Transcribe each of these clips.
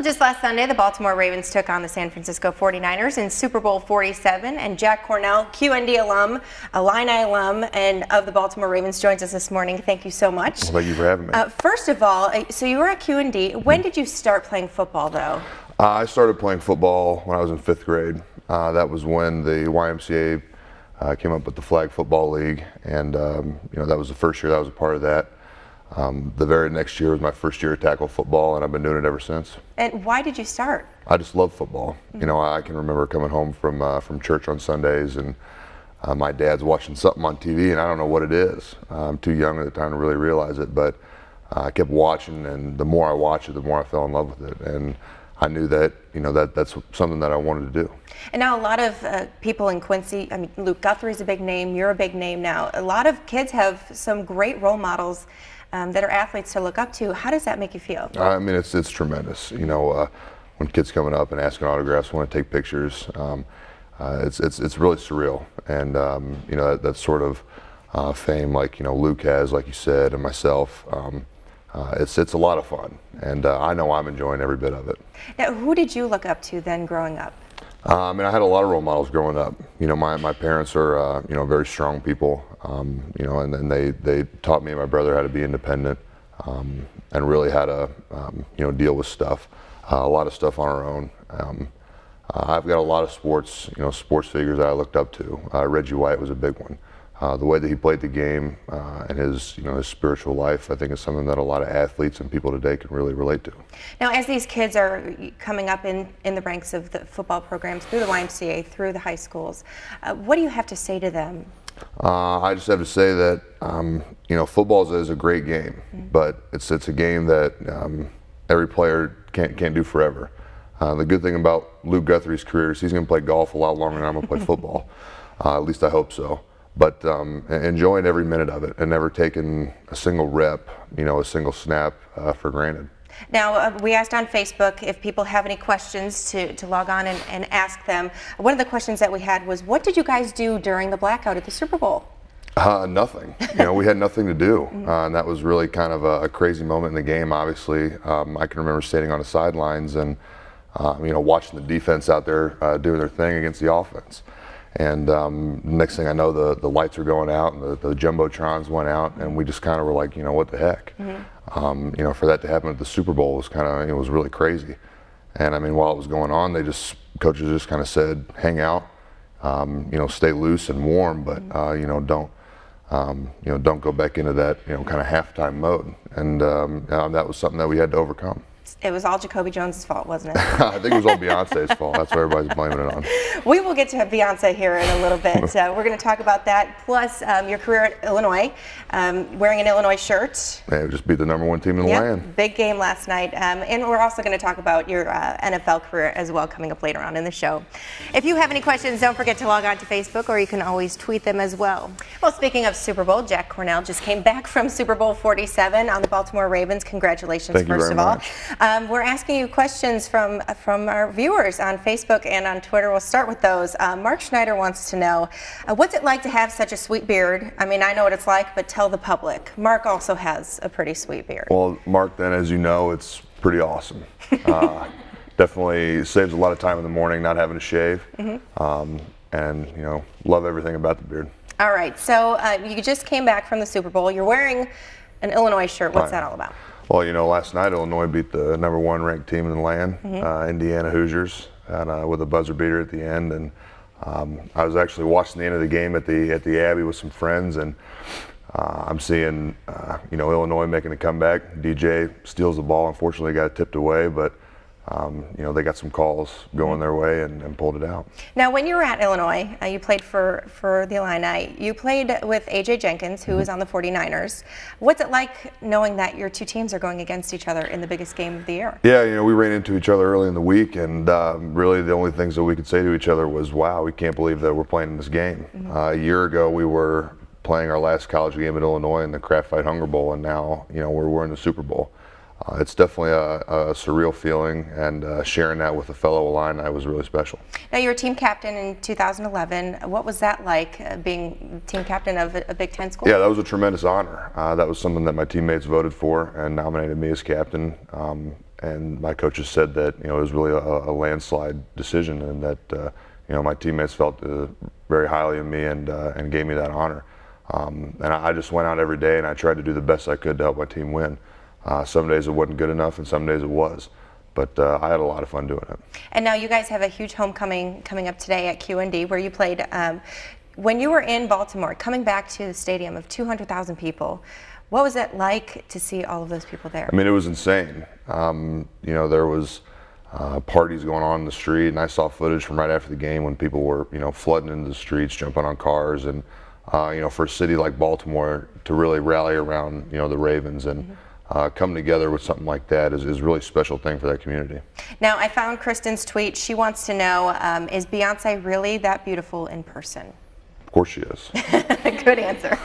Just last Sunday, the Baltimore Ravens took on the San Francisco 49ers in Super Bowl 47, and Jack Cornell, QND alum, Illini alum, and of the Baltimore Ravens, joins us this morning. Thank you so much. Well, thank you for having me. First of all, so you were at QND. When did you start playing football, though? I started playing football when I was in 5th grade. That was when the YMCA came up with the Flag Football League, and that was the first year that I was a part of that. The very next year was my first year of tackle football, and I've been doing it ever since. And why did you start? I just love football. You know, I can remember coming home from church on Sundays, and my dad's watching something on TV, and I don't know what it is. I'm too young at the time to really realize it, but I kept watching, and the more I watched it, the more I fell in love with it. And I knew that, that's something that I wanted to do. And now a lot of people in Quincy, I mean, Luke Guthrie's a big name, you're a big name now. A lot of kids have some great role models that are athletes to look up to. How does that make you feel? I mean, it's tremendous. When kids coming up and asking autographs, want to take pictures, it's really surreal. And that sort of fame, like Luke has, like you said, and myself. It's a lot of fun, and I know I'm enjoying every bit of it. Now, who did you look up to then growing up? I had a lot of role models growing up. My parents are very strong people. And they taught me and my brother how to be independent, and really how to deal with stuff. A lot of stuff on our own. I've got a lot of sports figures that I looked up to. Reggie White was a big one. The way that he played the game and his spiritual life, I think, is something that a lot of athletes and people today can really relate to. Now, as these kids are coming up in the ranks of the football programs, through the YMCA, through the high schools, what do you have to say to them? I just have to say that football is a great game, but it's a game that every player can't do forever. The good thing about Luke Guthrie's career is he's going to play golf a lot longer than I'm going to play football. At least I hope so. But enjoying every minute of it and never taking a single rep, a single snap for granted. Now, we asked on Facebook if people have any questions to log on and ask them. One of the questions that we had was, what did you guys do during the blackout at the Super Bowl? Nothing. We had nothing to do. And that was really kind of a crazy moment in the game, obviously. I can remember standing on the sidelines and, watching the defense out there doing their thing against the offense. And next thing I know, the lights were going out and the jumbotrons went out, and we just kind of were like, what the heck? For that to happen at the Super Bowl was it was really crazy. And I mean, while it was going on, coaches just kind of said, hang out, stay loose and warm, but don't go back into that kind of halftime mode. And that was something that we had to overcome. It was all Jacoby Jones's fault, wasn't it? I think it was all Beyonce's fault. That's what everybody's blaming it on. We will get to Beyonce here in a little bit. We're going to talk about that, plus your career at Illinois, wearing an Illinois shirt. Yeah, just beat the #1 team in the land. Big game last night. And we're also going to talk about your NFL career as well, coming up later on in the show. If you have any questions, don't forget to log on to Facebook, or you can always tweet them as well. Well, speaking of Super Bowl, Jack Cornell just came back from Super Bowl 47 on the Baltimore Ravens. Congratulations, Thank you first very of all. much. We're asking you questions from our viewers on Facebook and on Twitter. We'll start with those. Mark Schneider wants to know, what's it like to have such a sweet beard? I mean, I know what it's like, but tell the public. Mark also has a pretty sweet beard. Well, Mark, then, as you know, it's pretty awesome. Definitely saves a lot of time in the morning not having to shave. And, love everything about the beard. All right, so you just came back from the Super Bowl. You're wearing an Illinois shirt. What's that all about? Well, last night Illinois beat the #1 ranked team in the land, Indiana Hoosiers, and with a buzzer beater at the end. And I was actually watching the end of the game at the Abbey with some friends, and I'm seeing Illinois making a comeback. DJ steals the ball. Unfortunately, got it tipped away, but they got some calls going their way and pulled it out. Now, when you were at Illinois, you played for the Illini. You played with A.J. Jenkins, who is on the 49ers. What's it like knowing that your two teams are going against each other in the biggest game of the year? Yeah, we ran into each other early in the week, and really the only things that we could say to each other was, wow, we can't believe that we're playing in this game. A year ago, we were playing our last college game at Illinois in the Kraft Fight Hunger Bowl, and now, we're in the Super Bowl. It's definitely a surreal feeling, and sharing that with a fellow Illini was really special. Now, you were team captain in 2011. What was that like, being team captain of a Big Ten school? Yeah, that was a tremendous honor. That was something that my teammates voted for and nominated me as captain. and my coaches said that it was really a landslide decision, and that my teammates felt very highly of me and gave me that honor. And I just went out every day and I tried to do the best I could to help my team win. Some days it wasn't good enough, and some days it was. But I had a lot of fun doing it. And now you guys have a huge homecoming coming up today at QND, where you played. When you were in Baltimore, coming back to the stadium of 200,000 people, what was it like to see all of those people there? I mean, it was insane. There was parties going on in the street, and I saw footage from right after the game when people were, flooding into the streets, jumping on cars, and for a city like Baltimore to really rally around, the Ravens and come together with something like that is a really special thing for that community. Now, I found Kristen's tweet. She wants to know, is Beyonce really that beautiful in person? Of course she is. Good answer.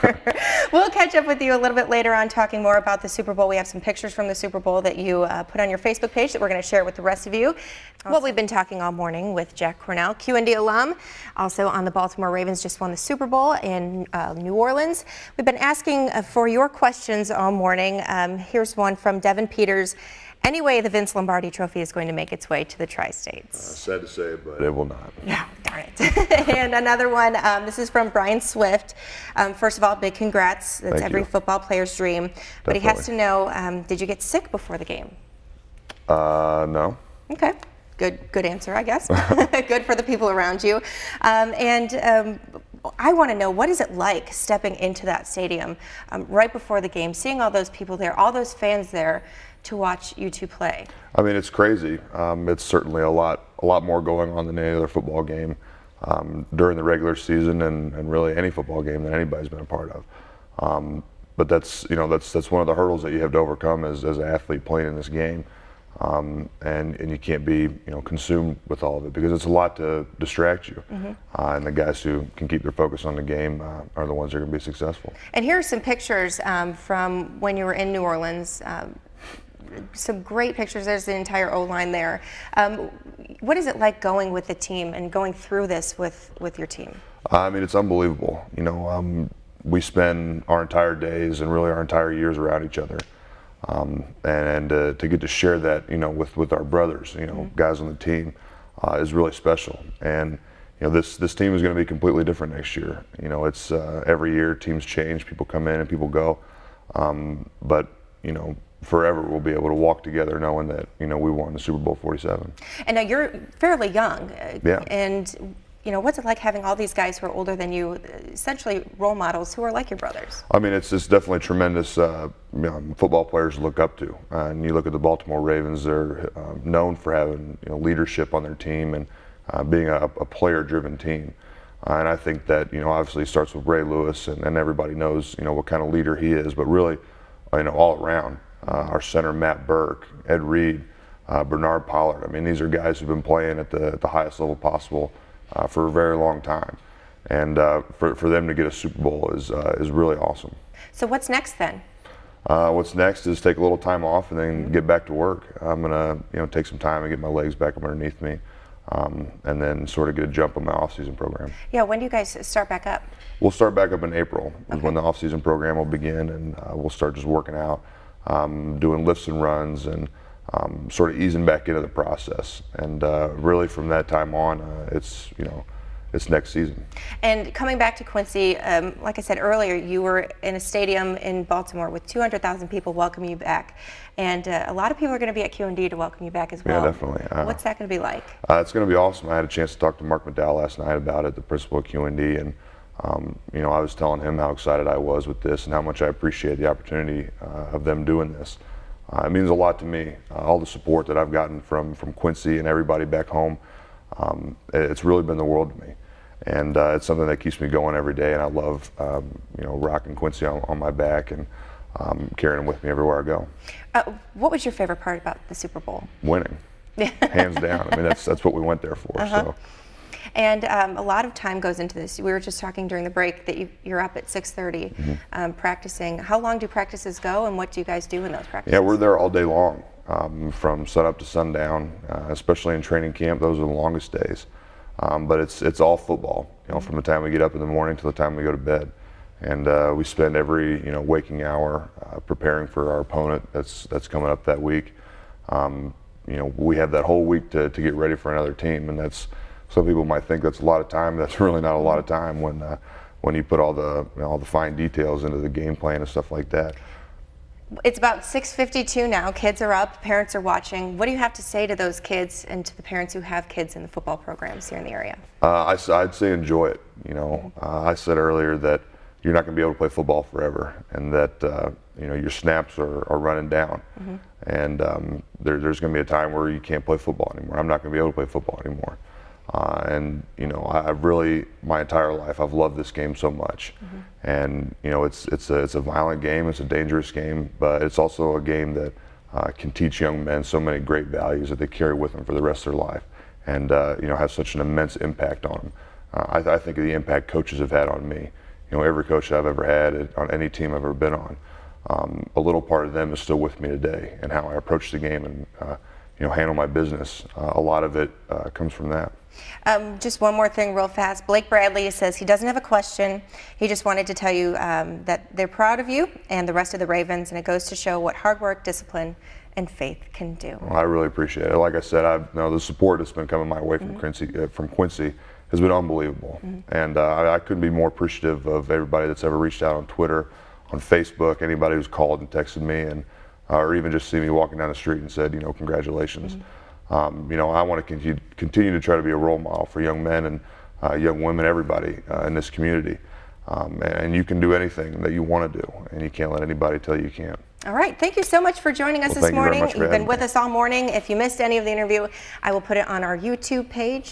We'll catch up with you a little bit later on talking more about the Super Bowl. We have some pictures from the Super Bowl that you put on your Facebook page that we're going to share with the rest of you. Awesome. Well, we've been talking all morning with Jack Cornell, QND alum, also on the Baltimore Ravens, just won the Super Bowl in New Orleans. We've been asking for your questions all morning. Here's one from Devin Peters. Anyway, the Vince Lombardi Trophy is going to make its way to the Tri-States. Sad to say, but it will not. Yeah, darn it. And another one, this is from Brian Swift. First of all, big congrats. That's every football player's dream. Definitely. But he has to know, did you get sick before the game? No. Okay. Good answer, I guess. Good for the people around you. I want to know, what is it like stepping into that stadium right before the game, seeing all those people there, all those fans there, to watch you two play? I mean, it's crazy. It's certainly a lot more going on than any other football game during the regular season, and really any football game that anybody's been a part of. But that's one of the hurdles that you have to overcome as an athlete playing in this game, and you can't be consumed with all of it, because it's a lot to distract you. And the guys who can keep their focus on the game are the ones that are going to be successful. And here are some pictures from when you were in New Orleans. Some great pictures. There's the entire O-line there. What is it like going with the team and going through this with your team? I mean, it's unbelievable. We spend our entire days and really our entire years around each other, and to get to share that, with our brothers, guys on the team, is really special. And this team is going to be completely different next year. It's every year teams change, people come in and people go, but forever we'll be able to walk together knowing that we won the Super Bowl 47. And now you're fairly young. Yeah. And what's it like having all these guys who are older than you, essentially role models who are like your brothers? I mean, it's definitely tremendous football players to look up to. And you look at the Baltimore Ravens; they're known for having leadership on their team and being a player-driven team. And I think that obviously it starts with Ray Lewis, and everybody knows what kind of leader he is, but really all around. Our center, Matt Burke, Ed Reed, Bernard Pollard. I mean, these are guys who've been playing at the highest level possible for a very long time. And for them to get a Super Bowl is really awesome. So what's next then? What's next is take a little time off and then get back to work. I'm going to take some time and get my legs back up underneath me, and then sort of get a jump on my off-season program. Yeah, when do you guys start back up? We'll start back up in April, is when the off-season program will begin, and we'll start just working out. Doing lifts and runs, and sort of easing back into the process. And really from that time on, it's next season. And coming back to Quincy, like I said earlier, you were in a stadium in Baltimore with 200,000 people welcoming you back. And a lot of people are going to be at QND to welcome you back as well. Yeah, definitely. What's that going to be like? It's going to be awesome. I had a chance to talk to Mark McDowell last night about it, the principal at QND, and I was telling him how excited I was with this and how much I appreciate the opportunity of them doing this. It means a lot to me. All the support that I've gotten from Quincy and everybody back home, it's really been the world to me. And it's something that keeps me going every day, and I love rocking Quincy on my back and carrying him with me everywhere I go. What was your favorite part about the Super Bowl? Winning, hands down. I mean, that's what we went there for. So. And a lot of time goes into this. We were just talking during the break that you're up at 6:30 practicing. How long do practices go, and what do you guys do in those practices? Yeah, we're there all day long, from sunup to sundown, especially in training camp. Those are the longest days. But it's all football, from the time we get up in the morning to the time we go to bed. And we spend every waking hour preparing for our opponent that's coming up that week. we have that whole week to get ready for another team, and that's, some people might think that's a lot of time. That's really not a lot of time when you put all the fine details into the game plan and stuff like that. It's about 6:52 now. Kids are up, parents are watching. What do you have to say to those kids and to the parents who have kids in the football programs here in the area? I'd say enjoy it. I said earlier that you're not going to be able to play football forever, and that your snaps are running down, and there's going to be a time where you can't play football anymore. I'm not going to be able to play football anymore. And I've really, my entire life, I've loved this game so much. And it's a violent game, it's a dangerous game, but it's also a game that can teach young men so many great values that they carry with them for the rest of their life, and have such an immense impact on them. I think of the impact coaches have had on me. Every coach I've ever had on any team I've ever been on, a little part of them is still with me today, and how I approach the game and handle my business. A lot of it comes from that. Just one more thing real fast. Blake Bradley says he doesn't have a question. He just wanted to tell you that they're proud of you and the rest of the Ravens, and it goes to show what hard work, discipline, and faith can do. Well, I really appreciate it. Like I said, the support that's been coming my way from Quincy has been unbelievable. And I couldn't be more appreciative of everybody that's ever reached out on Twitter, on Facebook, anybody who's called and texted me, and or even just see me walking down the street and said, congratulations. I want to continue to try to be a role model for young men and young women, everybody in this community. And you can do anything that you want to do, and you can't let anybody tell you can't. All right. Thank you so much for joining us this morning. Thank you very much for You've been having with me. us all morning. If you missed any of the interview, I will put it on our YouTube page.